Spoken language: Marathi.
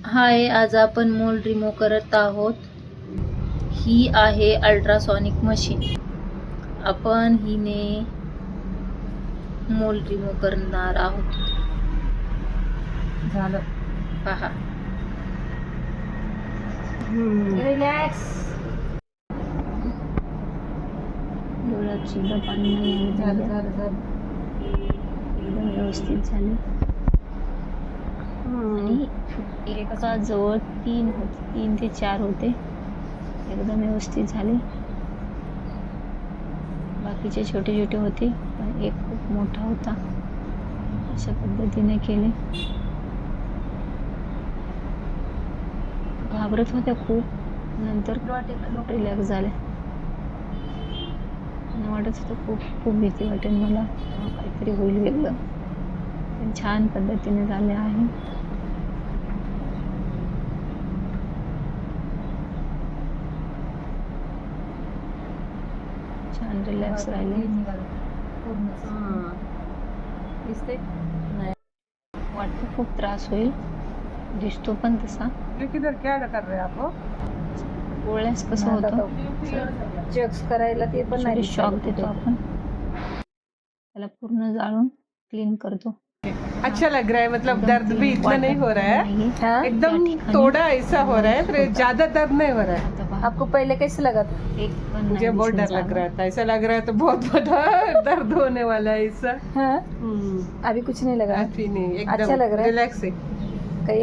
हाय, आज आपण मोल रिमूव्ह करत आहोत. ही आहे अल्ट्रासॉनिक मशीन. आपण हिने मोल रिमूव्ह करणार आहोत. झालं. पहा. रिलॅक्स. डोळ्यात सुद्धा पाणी नाही झालं आलं. झालं झालं. एकदम व्यवस्थित झाले. आणि एका जवळ 3 ते 4 होते. एकदम व्यवस्थित झाले. बाकीचे छोटे छोटे होते, पण एक खूप मोठा होता. अशा पद्धतीने केले. घाबरत होत्या खूप, नंतर रिलॅक्स झाले. आणि वाटत होतं खूप भीती वाटेल मला, काहीतरी होईल वेगळं. पण छान पद्धतीने झाले आहे. छान रिलॅक्स राहिले. दिसते नाही. वाटतं खूप त्रास होईल, दिसतो पण तसा. किधर क्या कर रहे आप? गोळ्यास कसं होतं, चेक्स करायला ते पण नाही. शॉक देतो आपण. त्याला पूर्ण जाळून क्लीन करतो. अच्छा लग रहा है, मतलब दर्द भी इतना नहीं हो रहा है, हाँ? एकदम थोड़ा ऐसा हो रहा है, फिर ज्यादा दर्द नहीं हो रहा है. आपको पहले कैसे लगा था? एक पण मुझे बहुत डर लग रहा था, ऐसा लग रहा है तो बहुत बड़ा दर्द होने वाला है ऐसा. हाँ? अभी कुछ नहीं लगा. अभी नहीं, अच्छा लग एकदम रहा है? रिलैक्स है. कहीं